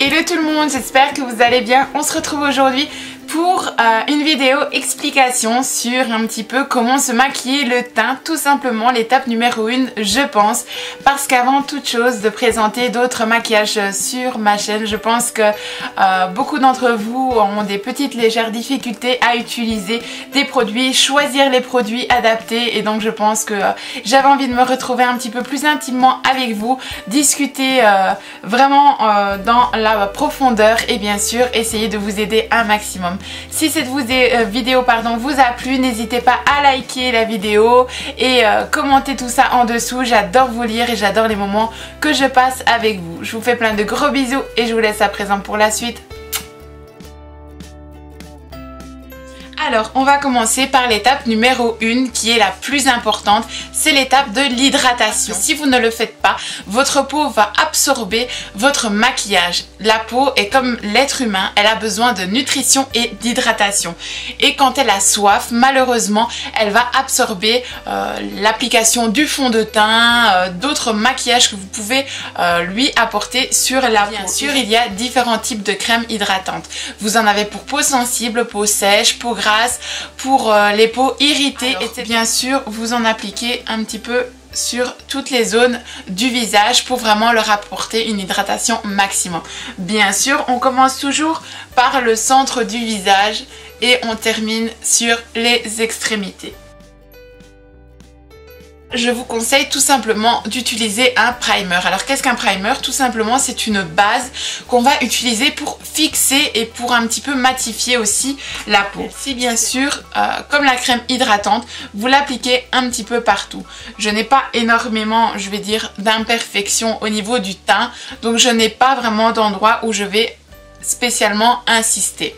Hello tout le monde, j'espère que vous allez bien. On se retrouve aujourd'hui pour une vidéo explication sur un petit peu comment se maquiller le teint, tout simplement l'étape numéro 1 je pense, parce qu'avant toute chose de présenter d'autres maquillages sur ma chaîne, je pense que beaucoup d'entre vous ont des petites légères difficultés à utiliser des produits, choisir les produits adaptés, et donc je pense que j'avais envie de me retrouver un petit peu plus intimement avec vous, discuter vraiment dans la profondeur et bien sûr essayer de vous aider un maximum. Si cette vidéo vous a plu, n'hésitez pas à liker la vidéo et commenter tout ça en dessous. J'adore vous lire et j'adore les moments que je passe avec vous. Je vous fais plein de gros bisous et je vous laisse à présent pour la suite. Alors, on va commencer par l'étape numéro 1 qui est la plus importante, c'est l'étape de l'hydratation. Si vous ne le faites pas, votre peau va absorber votre maquillage. La peau est comme l'être humain, elle a besoin de nutrition et d'hydratation. Et quand elle a soif, malheureusement, elle va absorber l'application du fond de teint, d'autres maquillages que vous pouvez lui apporter sur la peau. Bien sûr, il y a différents types de crèmes hydratantes. Vous en avez pour peau sensible, peau sèche, peau grasse, pour les peaux irritées. Alors, et bien sûr vous en appliquez un petit peu sur toutes les zones du visage pour vraiment leur apporter une hydratation maximum. Bien sûr on commence toujours par le centre du visage et on termine sur les extrémités. Je vous conseille tout simplement d'utiliser un primer. Alors qu'est-ce qu'un primer? Tout simplement c'est une base qu'on va utiliser pour fixer et pour un petit peu matifier aussi la peau. Si bien sûr, comme la crème hydratante, vous l'appliquez un petit peu partout. Je n'ai pas énormément, je vais dire, d'imperfections au niveau du teint, donc je n'ai pas vraiment d'endroit où je vais spécialement insister.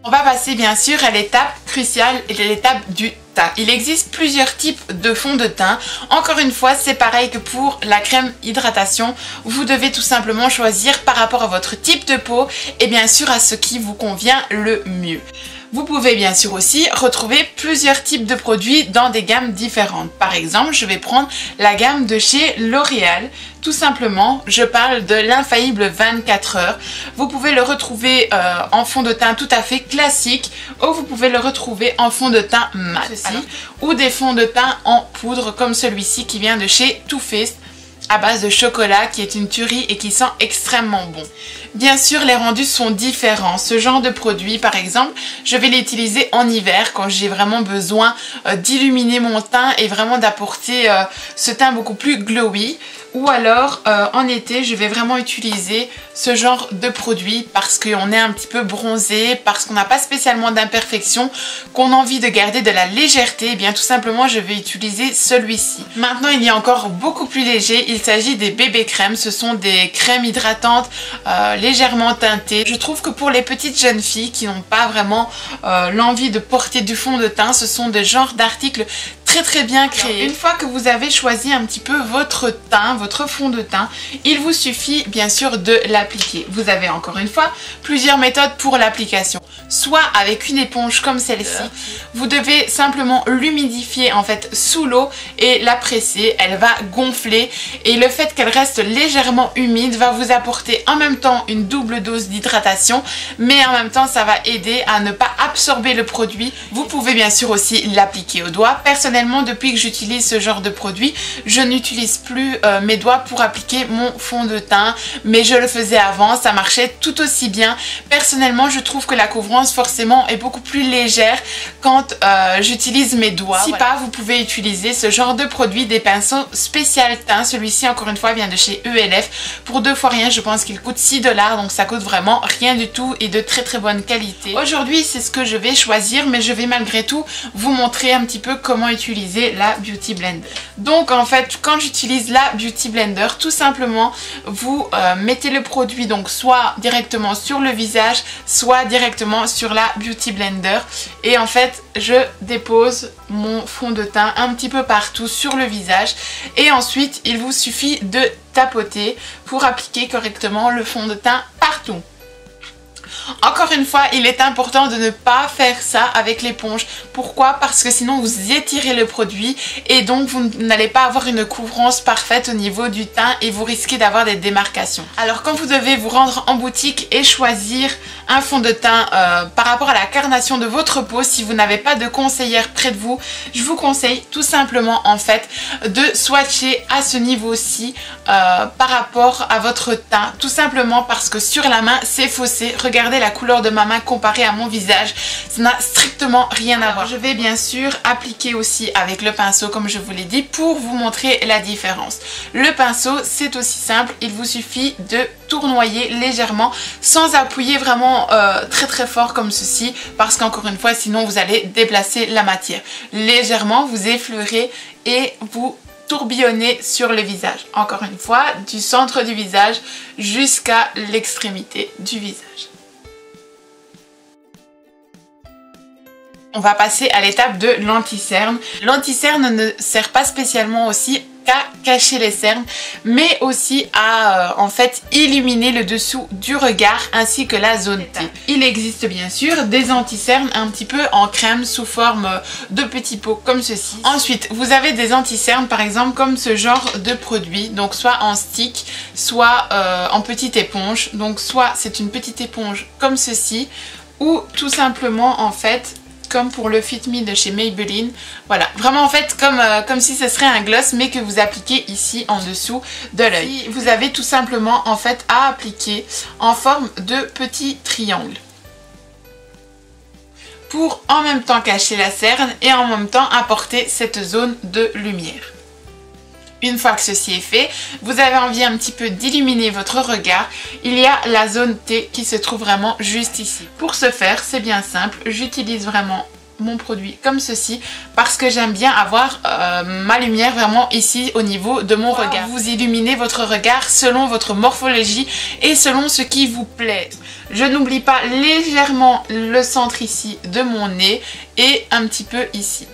On va passer bien sûr à l'étape cruciale et l'étape du teint. Il existe plusieurs types de fond de teint. Encore une fois, c'est pareil que pour la crème hydratation. Vous devez tout simplement choisir par rapport à votre type de peau et bien sûr à ce qui vous convient le mieux. Vous pouvez bien sûr aussi retrouver plusieurs types de produits dans des gammes différentes. Par exemple, je vais prendre la gamme de chez L'Oréal. Tout simplement, je parle de l'infaillible 24 heures. Vous pouvez le retrouver en fond de teint tout à fait classique ou vous pouvez le retrouver en fond de teint mat ou des fonds de teint en poudre comme celui-ci qui vient de chez Too Faced à base de chocolat qui est une tuerie et qui sent extrêmement bon. Bien sûr, les rendus sont différents. Ce genre de produit, par exemple, je vais l'utiliser en hiver quand j'ai vraiment besoin d'illuminer mon teint et vraiment d'apporter ce teint beaucoup plus glowy. Ou alors, en été, je vais vraiment utiliser ce genre de produit parce qu'on est un petit peu bronzé, parce qu'on n'a pas spécialement d'imperfection, qu'on a envie de garder de la légèreté. Et bien tout simplement, je vais utiliser celui-ci. Maintenant, il y a encore beaucoup plus léger. Il s'agit des bébés crèmes. Ce sont des crèmes hydratantes légèrement teintées. Je trouve que pour les petites jeunes filles qui n'ont pas vraiment l'envie de porter du fond de teint, ce sont des genres d'articles très bien créés. Une fois que vous avez choisi un petit peu votre teint, votre fond de teint, il vous suffit bien sûr de l'appliquer. Vous avez encore une fois plusieurs méthodes pour l'application. Soit avec une éponge comme celle-ci, vous devez simplement l'humidifier en fait sous l'eau et la presser, elle va gonfler et le fait qu'elle reste légèrement humide va vous apporter en même temps une double dose d'hydratation, mais en même temps ça va aider à ne pas absorber le produit. Vous pouvez bien sûr aussi l'appliquer au doigt. Personnellement, depuis que j'utilise ce genre de produit, je n'utilise plus mes doigts pour appliquer mon fond de teint, mais je le faisais avant, ça marchait tout aussi bien. Personnellement, je trouve que la couvrance forcément est beaucoup plus légère quand j'utilise mes doigts. Si pas, vous pouvez utiliser ce genre de produit, des pinceaux spécial teint. Celui-ci encore une fois vient de chez ELF. Pour 2 fois rien, je pense qu'il coûte 6 $, donc ça coûte vraiment rien du tout et de très bonne qualité. Aujourd'hui, c'est ce que je vais choisir, mais je vais malgré tout vous montrer un petit peu comment utiliser la Beauty Blender. Donc en fait, quand j'utilise la Beauty Blender, tout simplement, vous mettez le produit donc soit directement sur le visage, soit directement sur la Beauty Blender et en fait je dépose mon fond de teint un petit peu partout sur le visage et ensuite il vous suffit de tapoter pour appliquer correctement le fond de teint partout. Encore une fois, il est important de ne pas faire ça avec l'éponge. Pourquoi? Parce que sinon vous étirez le produit et donc vous n'allez pas avoir une couvrance parfaite au niveau du teint et vous risquez d'avoir des démarcations. Alors quand vous devez vous rendre en boutique et choisir un fond de teint par rapport à la carnation de votre peau, si vous n'avez pas de conseillère près de vous, je vous conseille tout simplement en fait de swatcher à ce niveau-ci par rapport à votre teint, tout simplement parce que sur la main c'est faussé. Regardez la couleur de ma main comparée à mon visage, ça n'a strictement rien à voir. Je vais bien sûr appliquer aussi avec le pinceau comme je vous l'ai dit pour vous montrer la différence. Le pinceau c'est aussi simple, il vous suffit de tournoyer légèrement sans appuyer vraiment très fort comme ceci, parce qu'encore une fois sinon vous allez déplacer la matière. Légèrement vous effleurez et vous tourbillonnez sur le visage. Encore une fois, du centre du visage jusqu'à l'extrémité du visage. On va passer à l'étape de l'anti-cerne. L'anti-cerne ne sert pas spécialement aussi qu'à cacher les cernes, mais aussi à en fait illuminer le dessous du regard ainsi que la zone T. Il existe bien sûr des anti-cernes un petit peu en crème sous forme de petits pots comme ceci. Ensuite, vous avez des anti-cernes par exemple comme ce genre de produit, donc soit en stick, soit en petite éponge. Donc soit c'est une petite éponge comme ceci, ou tout simplement en fait comme pour le Fit Me de chez Maybelline. Voilà, vraiment en fait comme si ce serait un gloss mais que vous appliquez ici en dessous de l'œil. Vous avez tout simplement en fait à appliquer en forme de petits triangles pour en même temps cacher la cerne et en même temps apporter cette zone de lumière. Une fois que ceci est fait, vous avez envie un petit peu d'illuminer votre regard. Il y a la zone T qui se trouve vraiment juste ici. Pour ce faire, c'est bien simple. J'utilise vraiment mon produit comme ceci parce que j'aime bien avoir ma lumière vraiment ici au niveau de mon regard. Vous illuminez votre regard selon votre morphologie et selon ce qui vous plaît. Je n'oublie pas légèrement le centre ici de mon nez et un petit peu ici.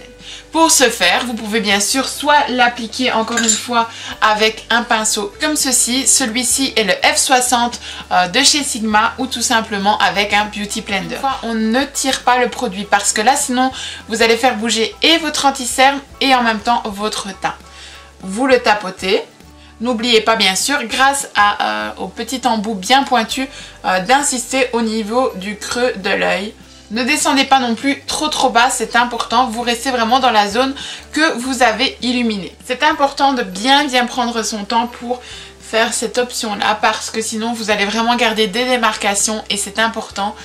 Pour ce faire, vous pouvez bien sûr soit l'appliquer encore une fois avec un pinceau comme ceci. Celui-ci est le F60 de chez Sigma, ou tout simplement avec un Beauty Blender. On ne tire pas le produit parce que là sinon vous allez faire bouger et votre anti-cerne et en même temps votre teint. Vous le tapotez. N'oubliez pas bien sûr, grâce au petit embout bien pointu, d'insister au niveau du creux de l'œil. Ne descendez pas non plus trop bas, c'est important, vous restez vraiment dans la zone que vous avez illuminée. C'est important de bien prendre son temps pour faire cette option là parce que sinon vous allez vraiment garder des démarcations et c'est important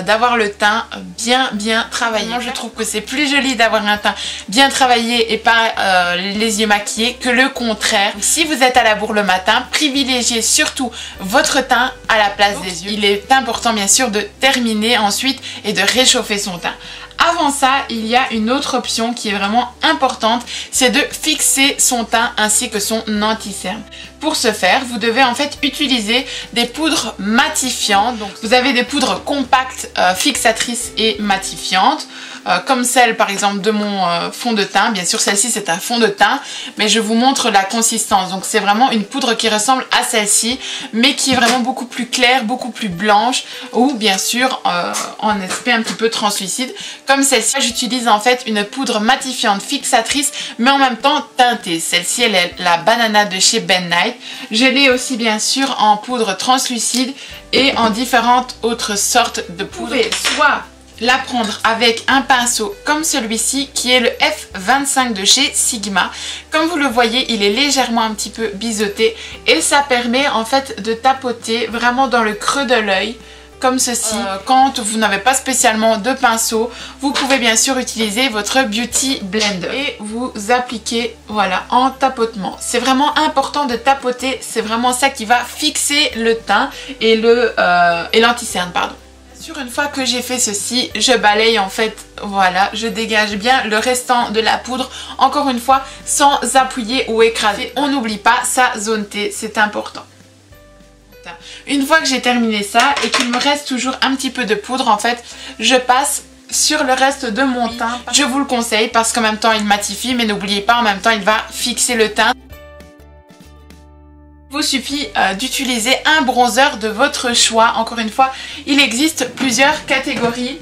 d'avoir le teint bien travaillé. Moi je trouve que c'est plus joli d'avoir un teint bien travaillé et pas les yeux maquillés que le contraire. Si vous êtes à la bourre le matin, privilégiez surtout votre teint à la place des yeux. Il est important bien sûr de terminer ensuite et de réchauffer son teint. Avant ça, il y a une autre option qui est vraiment importante, c'est de fixer son teint ainsi que son anti-cerne. Pour ce faire, vous devez en fait utiliser des poudres matifiantes. Donc, vous avez des poudres compactes, fixatrices et matifiantes, comme celle par exemple de mon fond de teint. Bien sûr, celle-ci c'est un fond de teint, mais je vous montre la consistance. Donc c'est vraiment une poudre qui ressemble à celle-ci, mais qui est vraiment beaucoup plus claire, beaucoup plus blanche, ou bien sûr en aspect un petit peu translucide. Comme celle-ci, j'utilise en fait une poudre matifiante fixatrice, mais en même temps teintée. Celle-ci, elle est la Banana de chez Ben Nye. Je l'ai aussi bien sûr en poudre translucide et en différentes autres sortes de poudres. Vous pouvez soit la prendre avec un pinceau comme celui-ci qui est le F25 de chez Sigma. Comme vous le voyez, il est légèrement un petit peu biseauté et ça permet en fait de tapoter vraiment dans le creux de l'œil comme ceci. Quand vous n'avez pas spécialement de pinceau, vous pouvez bien sûr utiliser votre Beauty Blender et vous appliquez voilà en tapotement. C'est vraiment important de tapoter, c'est vraiment ça qui va fixer le teint et l'anti-cerne, pardon. Une fois que j'ai fait ceci, je balaye en fait, voilà, je dégage bien le restant de la poudre, encore une fois, sans appuyer ou écraser. On n'oublie pas sa zone T, c'est important. Une fois que j'ai terminé ça et qu'il me reste toujours un petit peu de poudre, en fait, je passe sur le reste de mon teint. Je vous le conseille parce qu'en même temps, il matifie, mais n'oubliez pas, en même temps, il va fixer le teint. Il vous suffit d'utiliser un bronzer de votre choix. Encore une fois, il existe plusieurs catégories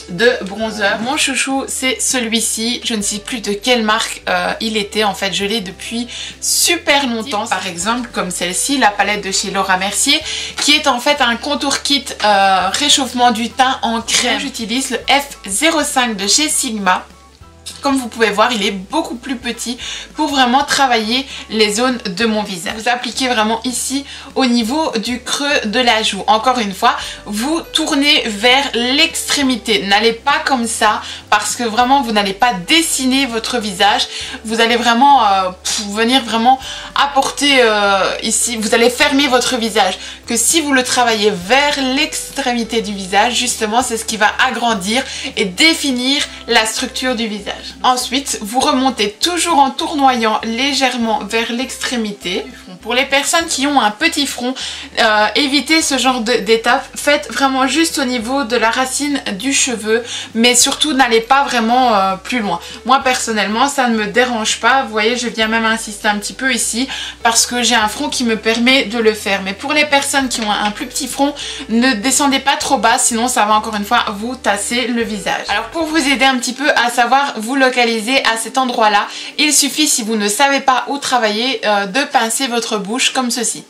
de bronzer. Mon chouchou c'est celui-ci, je ne sais plus de quelle marque il était, en fait je l'ai depuis super longtemps. Par exemple comme celle-ci, la palette de chez Laura Mercier, qui est en fait un contour kit réchauffement du teint en crème. J'utilise le F05 de chez Sigma. Comme vous pouvez voir, il est beaucoup plus petit pour vraiment travailler les zones de mon visage. Vous appliquez vraiment ici au niveau du creux de la joue. Encore une fois, vous tournez vers l'extrémité. N'allez pas comme ça parce que vraiment vous n'allez pas dessiner votre visage. Vous allez vraiment venir vraiment apporter ici. Vous allez fermer votre visage. Que si vous le travaillez vers l'extrémité du visage, justement c'est ce qui va agrandir et définir la structure du visage. Ensuite, vous remontez toujours en tournoyant légèrement vers l'extrémité du front. Pour les personnes qui ont un petit front, évitez ce genre d'étape. Faites vraiment juste au niveau de la racine du cheveu, mais surtout n'allez pas vraiment plus loin. Moi personnellement, ça ne me dérange pas. Vous voyez, je viens même insister un petit peu ici parce que j'ai un front qui me permet de le faire. Mais pour les personnes qui ont un plus petit front, ne descendez pas trop bas, sinon ça va encore une fois vous tasser le visage. Alors pour vous aider un petit peu à savoir vous localiser à cet endroit là, il suffit, si vous ne savez pas où travailler, de pincer votre bouche comme ceci.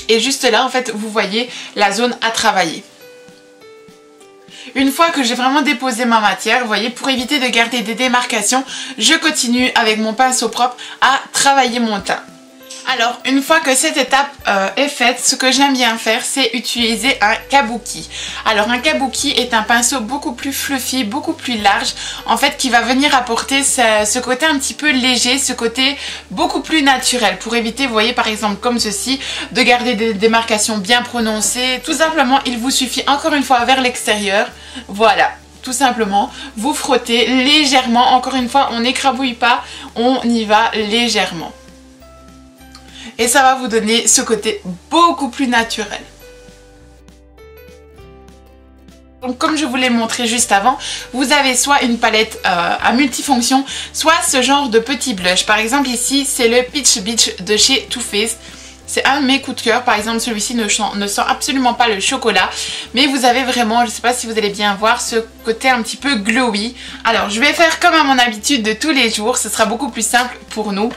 Et juste là en fait vous voyez la zone à travailler. Une fois que j'ai vraiment déposé ma matière, vous voyez, pour éviter de garder des démarcations, je continue avec mon pinceau propre à travailler mon teint. Alors, une fois que cette étape est faite, ce que j'aime bien faire, c'est utiliser un kabuki. Alors, un kabuki est un pinceau beaucoup plus fluffy, beaucoup plus large, en fait, qui va venir apporter ce côté un petit peu léger, ce côté beaucoup plus naturel, pour éviter, vous voyez, par exemple, comme ceci, de garder des démarcations bien prononcées. Tout simplement, il vous suffit, encore une fois, vers l'extérieur, voilà. Tout simplement, vous frottez légèrement, encore une fois, on n'écrabouille pas, on y va légèrement. Et ça va vous donner ce côté beaucoup plus naturel. Donc comme je vous l'ai montré juste avant, vous avez soit une palette à multifonction, soit ce genre de petit blush. Par exemple ici, c'est le Peach Beach de chez Too Faced. C'est un de mes coups de cœur. Par exemple, celui-ci ne sent absolument pas le chocolat. Mais vous avez vraiment, je ne sais pas si vous allez bien voir, ce côté un petit peu glowy. Alors, je vais faire comme à mon habitude de tous les jours. Ce sera beaucoup plus simple pour nous.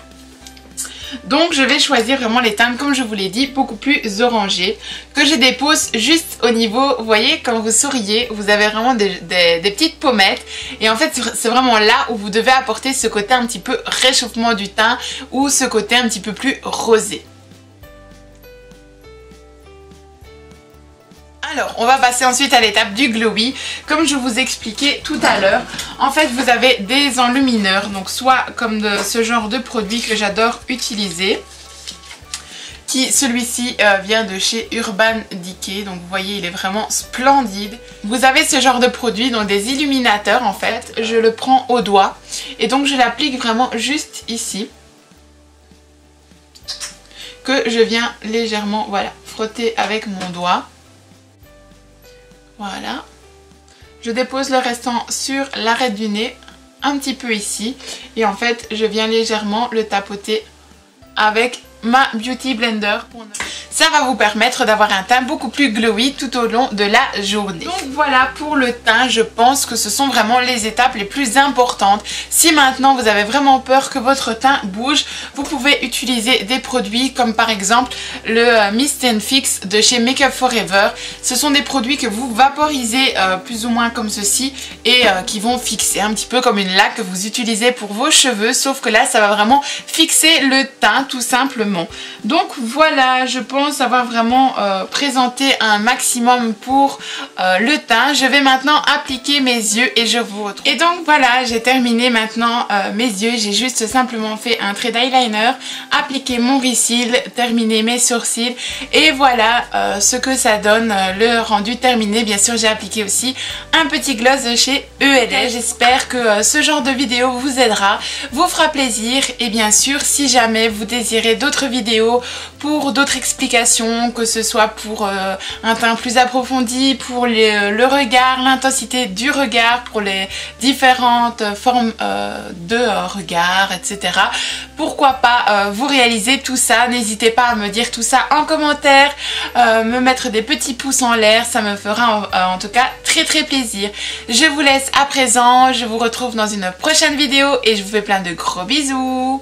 Donc je vais choisir vraiment les teintes, comme je vous l'ai dit, beaucoup plus orangées, que je dépose juste au niveau, vous voyez, quand vous souriez, vous avez vraiment des petites pommettes. Et en fait, c'est vraiment là où vous devez apporter ce côté un petit peu réchauffement du teint ou ce côté un petit peu plus rosé. Alors, on va passer ensuite à l'étape du glowy. Comme je vous expliquais tout à l'heure, en fait, vous avez des enlumineurs. Donc, soit comme ce genre de produit que j'adore utiliser. Celui-ci vient de chez Urban Decay. Donc, vous voyez, il est vraiment splendide. Vous avez ce genre de produit, donc des illuminateurs en fait. Je le prends au doigt. Et donc, je l'applique vraiment juste ici. Que je viens légèrement, voilà, frotter avec mon doigt. Voilà, je dépose le restant sur l'arête du nez, un petit peu ici. Et en fait, je viens légèrement le tapoter avec ma Beauty Blender. Ça va vous permettre d'avoir un teint beaucoup plus glowy tout au long de la journée. Donc voilà pour le teint, je pense que ce sont vraiment les étapes les plus importantes. Si maintenant vous avez vraiment peur que votre teint bouge, vous pouvez utiliser des produits comme par exemple le Mist & Fix de chez Make Up For Ever. Ce sont des produits que vous vaporisez plus ou moins comme ceci et qui vont fixer un petit peu comme une laque que vous utilisez pour vos cheveux, sauf que là ça va vraiment fixer le teint tout simplement. Donc voilà, je pense avoir vraiment présenté un maximum pour le teint. Je vais maintenant appliquer mes yeux et je vous retrouve. Et donc voilà, j'ai terminé maintenant mes yeux. J'ai juste simplement fait un trait d'eyeliner, appliqué mon riz-cils, terminé mes sourcils et voilà ce que ça donne, le rendu terminé. Bien sûr, j'ai appliqué aussi un petit gloss de chez ELS. J'espère que ce genre de vidéo vous aidera, vous fera plaisir et bien sûr, si jamais vous désirez d'autres d'autres vidéos pour d'autres explications, que ce soit pour un teint plus approfondi, pour le regard, l'intensité du regard, pour les différentes formes de regard, etc. Pourquoi pas vous réaliser tout ça? N'hésitez pas à me dire tout ça en commentaire, me mettre des petits pouces en l'air, ça me fera en tout cas très plaisir. Je vous laisse à présent, je vous retrouve dans une prochaine vidéo et je vous fais plein de gros bisous.